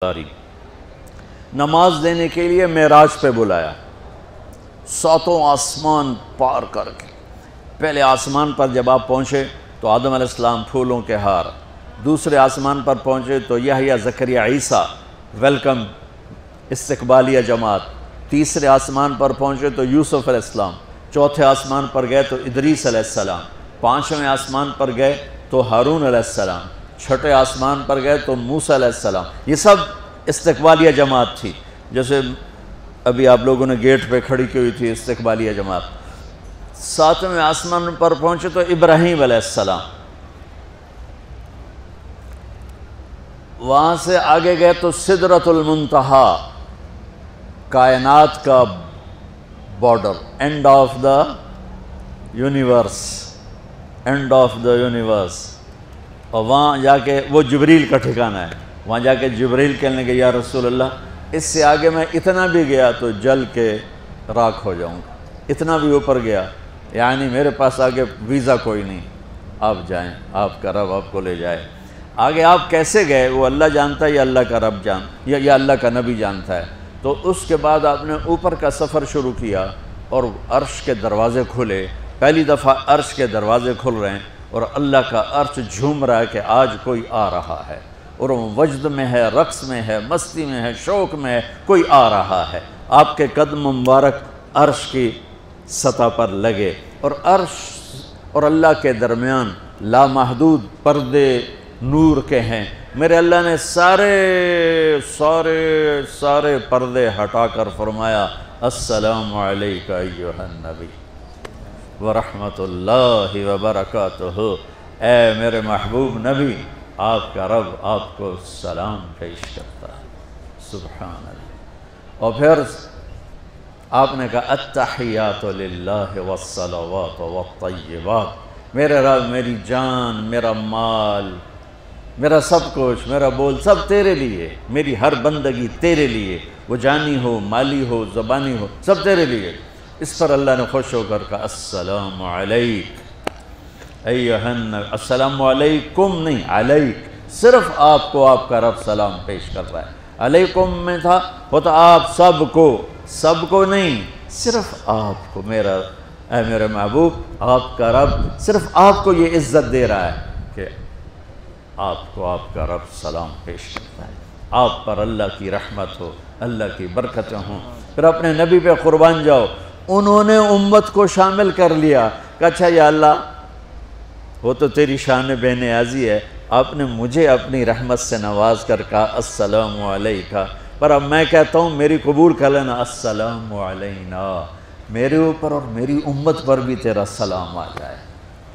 داری نماز دینے کے لیے معراج پہ بلایا، ساتوں آسمان پار کر کے۔ پہلے آسمان پر جب آپ پہنچے تو آدم علیہ السلام پھولوں کے ہار، دوسرے آسمان پر پہنچے تو یحییٰ زکریا عیسیٰ ویلکم استقبالیہ جماعت، تیسرے آسمان پر پہنچے تو یوسف علیہ السلام، چوتھے آسمان پر گئے تو ادریس علیہ السلام، پانچویں آسمان پر گئے تو ہارون علیہ السلام، چھٹے آسمان پر گئے تو موسیٰ علیہ السلام۔ یہ سب استقبالیہ جماعت تھی، جیسے ابھی آپ لوگوں نے گیٹ پہ کھڑی کی ہوئی تھی استقبالیہ جماعت۔ ساتویں آسمان پر پہنچے تو ابراہیم علیہ السلام، وہاں سے آگے گئے تو سدرۃ المنتہا، کائنات کا border, and of the universe, and of the universe. اور وہاں جا کے وہ جبریل کا ٹھکانہ ہے، وہاں جا کے جبریل کہنے لگے یا رسول اللہ اس سے آگے میں اتنا بھی گیا تو جل کے راکھ ہو جاؤں گا، اتنا بھی اوپر گیا یعنی میرے پاس آگے ویزا کوئی نہیں، آپ جائیں، آپ کا رب آپ کو لے جائے۔ آگے آپ کیسے گئے وہ اللہ جانتا ہے یا اللہ کا رب یا اللہ کا نبی جانتا ہے۔ تو اس کے بعد آپ نے اوپر کا سفر شروع کیا اور عرش کے دروازے کھلے، پہلی دفعہ عرش کے دروازے کھل رہے ہیں اور اللہ کا عرش جھوم رہا ہے کہ آج کوئی آ رہا ہے، اور وہ وجد میں ہے، رقص میں ہے، مستی میں ہے، شوق میں ہے، کوئی آ رہا ہے۔ آپ کے قدم مبارک عرش کی سطح پر لگے، اور عرش اور اللہ کے درمیان لامحدود پردے نور کے ہیں۔ میرے اللہ نے سارے پردے ہٹا کر فرمایا السلام علیکہ ایھا النبی ورحمۃ اللہ وبرکاتہ، اے میرے محبوب نبی آپ کا رب آپ کو سلام پیش کرتا ہے۔ سبحان اللہ۔ اور پھر آپ نے کہا التحیات للہ والصلوات والطیبات، میرے رب میری جان، میرا مال، میرا سب کچھ، میرا بول سب تیرے لیے، میری ہر بندگی تیرے لیے، وہ جانی ہو، مالی ہو، زبانی ہو، سب تیرے لیے۔ اس پر اللہ نے خوش ہو کر کہا السلام علیک ایھا النبی، السلام علیکم نہیں، علیک، صرف آپ کو آپ کا رب سلام پیش کر رہا ہے۔ علیکم میں تھا ہوتا آپ سب کو نہیں، صرف آپ کو، اے میرے محبوب آپ کا رب صرف آپ کو یہ عزت دے رہا ہے کہ آپ کو آپ کا رب سلام پیش کرتا ہے، آپ پر اللہ کی رحمت ہو، اللہ کی برکتیں ہوں۔ پھر اپنے نبی پہ قربان جاؤ، انہوں نے امت کو شامل کر لیا کہ اچھا یا اللہ وہ تو تیری شان بے نیازی ہے، آپ نے مجھے اپنی رحمت سے نواز کر کہا السلام علیکہ، پر اب میں کہتا ہوں میری قبول کر لینا السلام علینا، میرے اوپر اور میری امت پر بھی تیرا سلام آ جائے۔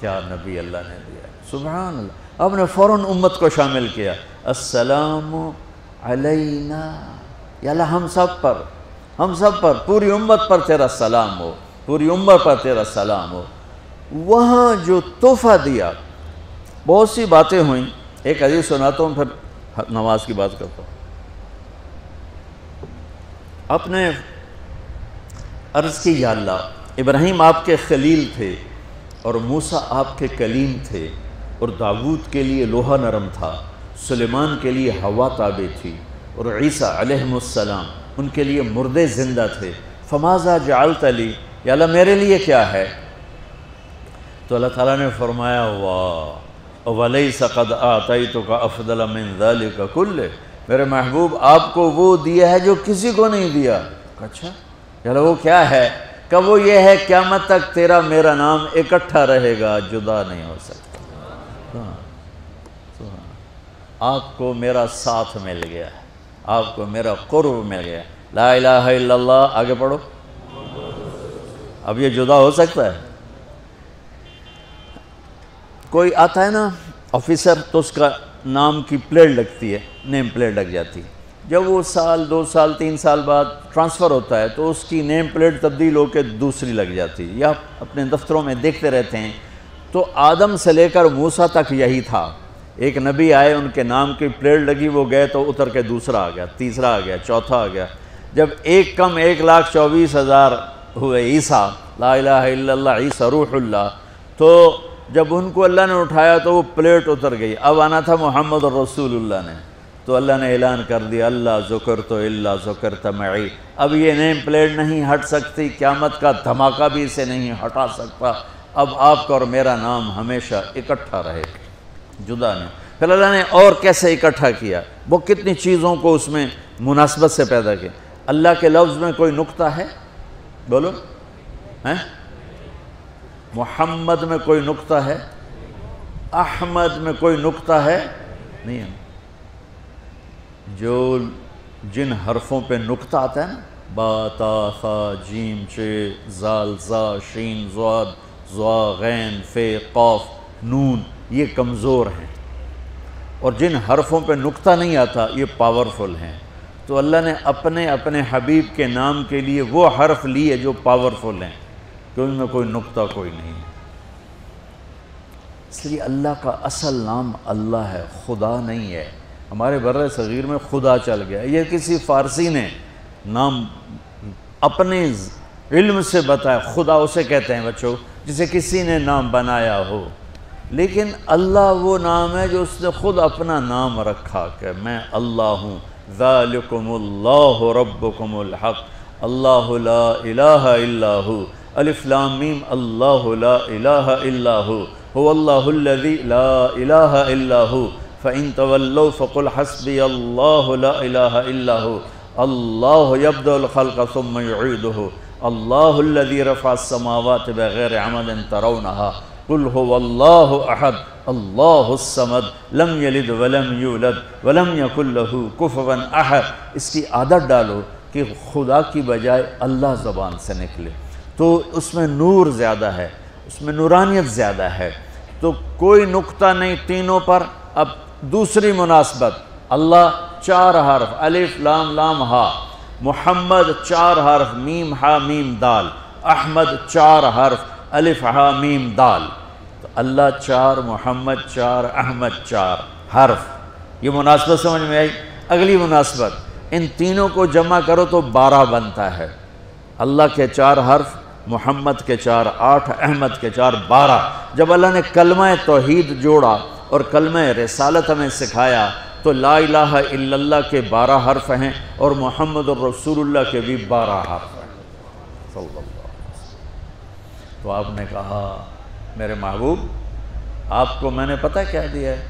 کیا نبی اللہ نے دیا، سبحان اللہ۔ آپ نے فوراً امت کو شامل کیا، السلام علینا، یا اللہ ہم سب پر پوری امت پر تیرا سلام ہو، پوری امت پر تیرا سلام ہو۔ وہاں جو تحفہ دیا، بہت سی باتیں ہوئیں، ایک حدیث سناتا ہوں پھر نماز کی بات کرتا ہوں۔ اپنے عرض کی یا اللہ ابراہیم آپ کے خلیل تھے اور موسیٰ آپ کے کلیم تھے، اور داؤد کے لیے لوہا نرم تھا، سلیمان کے لیے ہوا تابع تھی، اور عیسیٰ علیہ السلام ان کے لیے مردے زندہ تھے، فماذا جعلت لی، یا اللہ میرے لیے کیا ہے؟ تو اللہ تعالیٰ نے فرمایا واہ وَلَيْسَ قَدْ آتَيْتُكَ أَفْضَلَ مِنْ ذَلِكَ كُلِّهِ، میرے محبوب آپ کو وہ دیا ہے جو کسی کو نہیں دیا۔ اچھا یا اللہ وہ کیا ہے؟ کہ وہ یہ ہے قیامت تک تیرا میرا نام اکٹھا رہے گا، جدا نہیں ہو سکتا۔ آپ کو میرا ساتھ مل گیا، آپ کو میرا قرب مل گیا، لا الہ الا اللہ، آگے پڑھو۔ اب یہ جدا ہو سکتا ہے؟ کوئی آتا ہے نا آفیسر تو اس کا نام کی پلیٹ لگتی ہے، نیم پلیٹ لگ جاتی ہے، جب وہ سال 2 سال 3 سال بعد ٹرانسفر ہوتا ہے تو اس کی نیم پلیٹ تبدیل ہو کے دوسری لگ جاتی ہے، یا اپنے دفتروں میں دیکھتے رہتے ہیں۔ تو آدم سے لے کر موسیٰ تک یہی تھا، ایک نبی آئے ان کے نام کی پلیٹ لگی، وہ گئے تو اتر کے دوسرا آ گیا، تیسرا آ گیا، چوتھا آ گیا، جب ایک کم 1,24,000 ہوئے عیسیٰ، لا الہ الا اللہ عیسیٰ روح اللہ، تو جب ان کو اللہ نے اٹھایا تو وہ پلیٹ اتر گئی، اب آنا تھا محمد رسول اللہ نے، تو اللہ نے اعلان کر دیا اللہ ذکرت الا ذکرت معی۔ اب یہ نیم پلیٹ نہیں ہٹ سکتی، قیامت کا دھماکہ بھی اسے نہیں ہٹا سکتا۔ اب آپ کا اور میرا نام ہمیشہ اکٹھا رہے، جدا نہیں۔ پھر اللہ نے اور کیسے اکٹھا کیا، وہ کتنی چیزوں کو اس میں مناسبت سے پیدا کیا۔ اللہ کے لفظ میں کوئی نقطہ ہے؟ بولو ہیں؟ محمد میں کوئی نقطہ ہے؟ احمد میں کوئی نقطہ ہے؟ نہیں ہے۔ جو جن حرفوں پہ نقطہ آتا ہے نا، با تا ثا جیم چ زال زا شین ضاد ضا غین فے قاف نون، یہ کمزور ہیں، اور جن حرفوں پہ نقطہ نہیں آتا یہ پاورفل ہیں۔ تو اللہ نے اپنے حبیب کے نام کے لیے وہ حرف لیے جو پاورفل ہیں، کہ ان میں کوئی نقطہ کوئی نہیں ہے۔ اس لیے اللہ کا اصل نام اللہ ہے، خدا نہیں ہے۔ ہمارے بر صغیر میں خدا چل گیا، یہ کسی فارسی نے نام اپنے علم سے بتایا، خدا اسے کہتے ہیں بچوں جسے کسی نے نام بنایا ہو، لیکن اللہ وہ نام ہے جو اس نے خود اپنا نام رکھا کہ میں اللہ ہوں، ذالکم اللہ ربکم الحق اللہ لا الہ الا ہو، الف لام میم اللہ لا الہ الا ہو، هو اللہ الذی لا الہ الا ہو، فَإِن تَوَلَّوْا فَقُلْ حَسْبِيَ اللَّهُ لَا إِلَهَ إِلَّا هُوَ اللَّهُ يَبْدَأُ الْخَلْقَ ثُمَّ يُعِيدُهُ اللَّهُ الَّذِي رَفَعَ السَّمَاوَاتِ بِغَيْرِ عَمَدٍ تَرَوْنَهَا قُلْ هُوَ اللَّهُ أَحَدٌ اللَّهُ الصَّمَدُ لَمْ يَلِدْ وَلَمْ يُولَدْ وَلَمْ يَكُنْ لَهُ كُفُوًا أَحَدٌ۔ اس کی عادت ڈالو کہ خدا کی بجائے اللہ زبان سے نکلے، تو اس میں نور زیادہ ہے، اس میں نورانیت زیادہ ہے۔ تو کوئی نقطہ نہیں تینوں پر۔ اب دوسری مناسبت، اللہ 4 حرف الف لام لام ہا، محمد 4 حرف میم ہا میم دال، احمد 4 حرف الف ہا میم دال۔ تو اللہ 4، محمد 4، احمد 4 حرف۔ یہ مناسبت سمجھ میں آئی؟ اگلی مناسبت، ان تینوں کو جمع کرو تو 12 بنتا ہے۔ اللہ کے 4 حرف، محمد کے 4 8، احمد کے 4 12۔ جب اللہ نے کلمہ توحید جوڑا اور کلمہ رسالت ہمیں سکھایا تو لا الہ الا اللہ کے 12 حرف ہیں اور محمد الرسول اللہ کے بھی 12 حرف ہیں صلی اللہ علیہ وسلم۔ تو آپ نے کہا میرے محبوب آپ کو میں نے پتہ کیا دیا ہے؟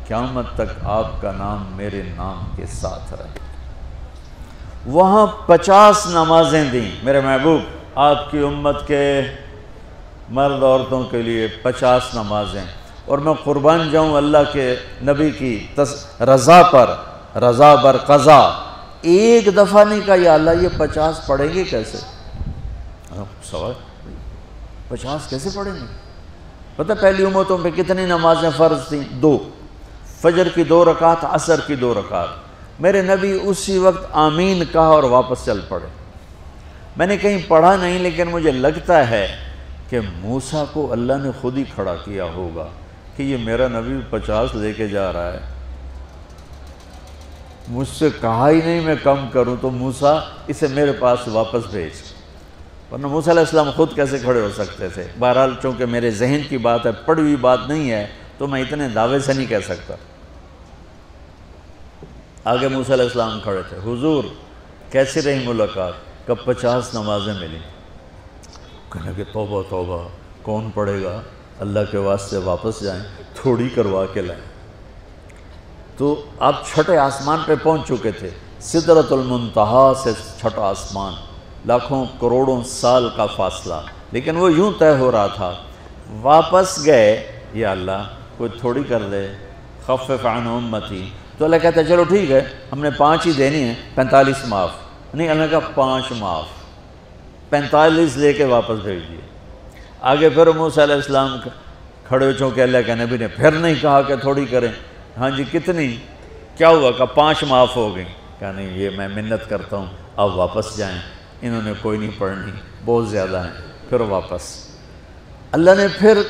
قیامت تک آپ کا نام میرے نام کے ساتھ رہے۔ وہاں 50 نمازیں دیں میرے محبوب، آپ کی امت کے مرد عورتوں کے لیے 50 نمازیں، اور میں قربان جاؤں اللہ کے نبی کی رضا پر، رضا بر قضا۔ ایک دفعہ نہیں کہا یا اللہ یہ 50 پڑھیں گے کیسے؟ سوال 50 کیسے پڑھیں گے؟ پتہ پہلی امتوں پہ کتنی نمازیں فرض تھیں؟ 2، فجر کی 2 رکعت، عصر کی 2 رکعت۔ میرے نبی اسی وقت آمین کہا اور واپس چل پڑے۔ میں نے کہیں پڑھا نہیں، لیکن مجھے لگتا ہے کہ موسیٰ کو اللہ نے خود ہی کھڑا کیا ہوگا کہ یہ میرا نبی 50 لے کے جا رہا ہے، مجھ سے کہا ہی نہیں میں کم کروں، تو موسیٰ اسے میرے پاس واپس بھیج۔ ورنہ موسیٰ علیہ السلام خود کیسے کھڑے ہو سکتے تھے؟ بہرحال چونکہ میرے ذہن کی بات ہے، پڑھی ہوئی بات نہیں ہے، تو میں اتنے دعوے سے نہیں کہہ سکتا۔ آگے موسیٰ علیہ السلام کھڑے تھے، حضور کیسی رہی ملاقات؟ کب 50 نمازیں ملی۔ کہنے کہ توبہ توبہ، کون پڑھے گا؟ اللہ کے واسطے واپس جائیں، تھوڑی کروا کے لائیں۔ تو آپ چھٹے آسمان پہ پہنچ چکے تھے، سدرۃ المنتہا سے چھٹا آسمان، لاکھوں کروڑوں سال کا فاصلہ، لیکن وہ یوں طے ہو رہا تھا۔ واپس گئے، یا اللہ کوئی تھوڑی کر دے، خفف عن امتی۔ تو اللہ کہتا ہے چلو ٹھیک ہے، ہم نے 5 ہی دینی ہیں، 45 معاف نہیں۔ اللہ کا 5 معاف، 45 لے کے واپس بھیج دیے۔ آگے پھر موسیٰ علیہ السلام کھڑے ہو، چونکہ اللہ کے نبی نے پھر نہیں کہا کہ تھوڑی کریں۔ ہاں جی کتنی؟ کیا ہوا؟ کہ 5 معاف ہو گئیں۔ کہا نہیں یہ میں منت کرتا ہوں، اب واپس جائیں، انہوں نے کوئی نہیں پڑھنی، بہت زیادہ ہیں۔ پھر واپس اللہ نے پھر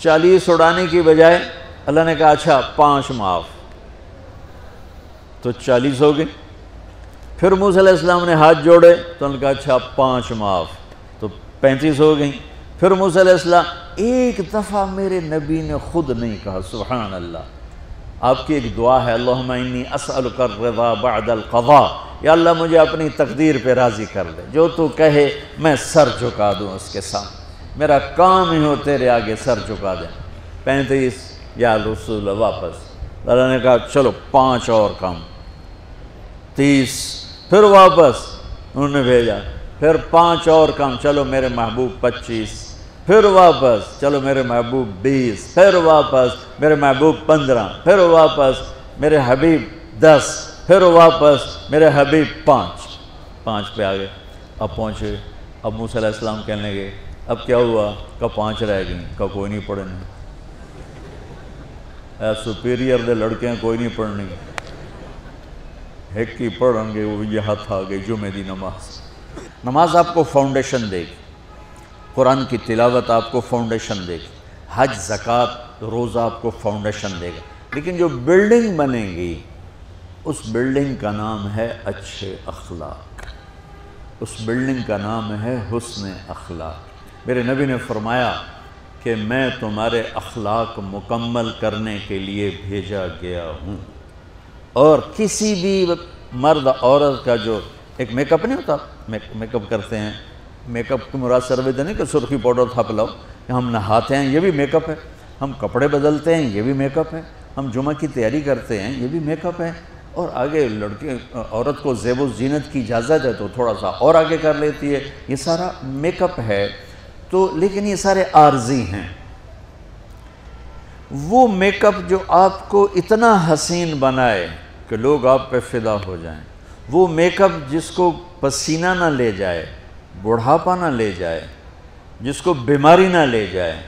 40 اڑانے کی بجائے اللہ نے کہا اچھا 5 معاف، تو 40 ہو گئے۔ پھر موسیٰ علیہ السلام نے ہاتھ جوڑے تو انہوں نے کہا اچھا 5 معاف، تو 35 ہو گئیں۔ پھر موسیٰ علیہ السلام ایک دفعہ میرے نبی نے خود نہیں کہا، سبحان اللہ، آپ کی ایک دعا ہے، اللہم انی اسألک الرضا بعد القضاء، یا اللہ مجھے اپنی تقدیر پہ راضی کر دے، جو تو کہے میں سر جھکا دوں اس کے سامنے، میرا کام ہی ہو تیرے آگے سر جھکا دیں۔ 35 یا رسول اللہ واپس، اللہ نے کہا چلو 5 اور کام، 30 پھر واپس انہوں نے بھیجا، پھر 5 اور کام، چلو میرے محبوب 25، پھر واپس چلو میرے محبوب 20، پھر واپس میرے محبوب 15، پھر واپس میرے حبیب 10، پھر واپس میرے حبیب 5 پہ آگئے۔ اب پہنچے، اب موسیٰ علیہ السلام کہنے لگے اب کیا ہوا؟ کہا 5 رہ گئیں، کہا کوئی نہیں پڑھنے، اے سپیریئر دے لڑکے ہیں کوئی نہیں پڑھنی، ایک ہی پڑھیں گے، وہ یہ ہاتھ آگئے جمعہ دی نماز۔ نماز آپ کو فاؤنڈیشن دے گی، قرآن کی تلاوت آپ کو فاؤنڈیشن دے گی، حج زکوٰۃ روزہ آپ کو فاؤنڈیشن دے گا، لیکن جو بلڈنگ بنے گی اس بلڈنگ کا نام ہے اچھے اخلاق، اس بلڈنگ کا نام ہے حسن اخلاق۔ میرے نبی نے فرمایا کہ میں تمہارے اخلاق مکمل کرنے کے لیے بھیجا گیا ہوں، اور کسی بھی مرد عورت کا جو ایک میک اپ نہیں ہوتا، میک اپ کرتے ہیں، میک اپ کی مراد سروے نہیں کہ سرخی پاؤڈر تھاپ لاؤ، ہم نہاتے ہیں یہ بھی میک اپ ہے، ہم کپڑے بدلتے ہیں یہ بھی میک اپ ہے، ہم جمعہ کی تیاری کرتے ہیں یہ بھی میک اپ ہے، اور آگے لڑکی عورت کو زیب و زینت کی اجازت ہے تو تھوڑا سا اور آگے کر لیتی ہے، یہ سارا میک اپ ہے۔ تو لیکن یہ سارے عارضی ہیں۔ وہ میک اپ جو آپ کو اتنا حسین بنائے کہ لوگ آپ پہ فدا ہو جائیں، وہ میک اپ جس کو پسینہ نہ لے جائے، بڑھاپا نہ لے جائے، جس کو بیماری نہ لے جائے،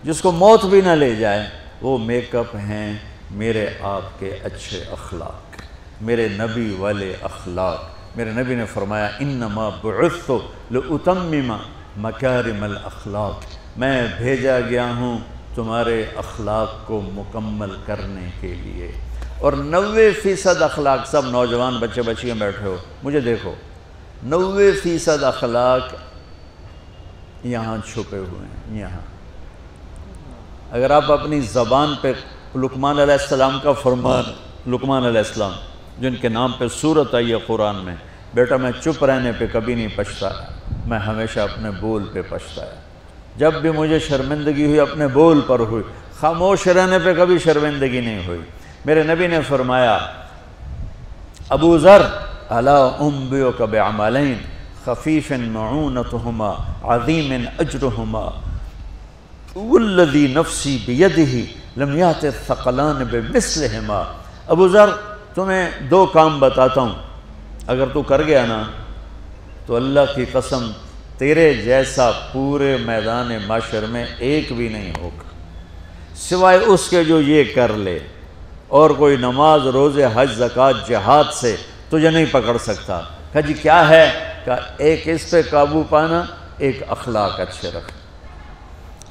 جس کو موت بھی نہ لے جائے، وہ میک اپ ہیں میرے آپ کے اچھے اخلاق، میرے نبی والے اخلاق۔ میرے نبی نے فرمایا انما بعثت لأتمم مکارم الاخلاق، میں بھیجا گیا ہوں تمہارے اخلاق کو مکمل کرنے کے لیے۔ اور 90% اخلاق، سب نوجوان بچے بچیاں بیٹھے ہو مجھے دیکھو، 90% اخلاق یہاں چھپے ہوئے ہیں۔ یہاں اگر آپ اپنی زبان پہ لقمان علیہ السلام کا فرمان، لقمان علیہ السلام جن کے نام پہ سورت آئی ہے قرآن میں، بیٹا میں چپ رہنے پہ کبھی نہیں پچھتایا، میں ہمیشہ اپنے بول پہ پچھتایا، جب بھی مجھے شرمندگی ہوئی اپنے بول پر ہوئی، خاموش رہنے پہ کبھی شرمندگی نہیں ہوئی۔ میرے نبی نے فرمایا ابو ذر الا انبئک بعملین خفیف معونتہما عظیم اجرہما والذی نفسی بیدہ لم یأت الثقلان بمثلہما۔ ابو ذر تمہیں 2 کام بتاتا ہوں، اگر تو کر گیا نا تو اللہ کی قسم تیرے جیسا پورے میدان معاشر میں ایک بھی نہیں ہوگا سوائے اس کے جو یہ کر لے، اور کوئی نماز روزے حج زکوٰۃ جہاد سے تجھے نہیں پکڑ سکتا۔ کہا جی کیا ہے؟ کہا ایک اس پہ قابو پانا، ایک اخلاق اچھے رکھنا،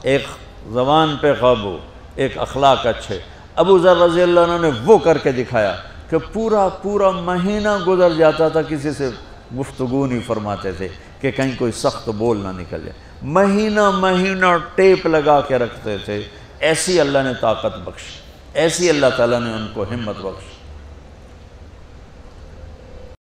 ایک زبان پہ قابو، ایک اخلاق اچھے۔ ابو ذر رضی اللہ عنہ نے وہ کر کے دکھایا کہ پورا مہینہ گزر جاتا تھا، کسی سے گفتگو نہیں فرماتے تھے کہ کہیں کوئی سخت بول نہ نکل جائے، مہینہ ٹیپ لگا کے رکھتے تھے۔ ایسی اللہ نے طاقت بخشی، ایسی اللہ تعالیٰ نے ان کو ہمت بخشی۔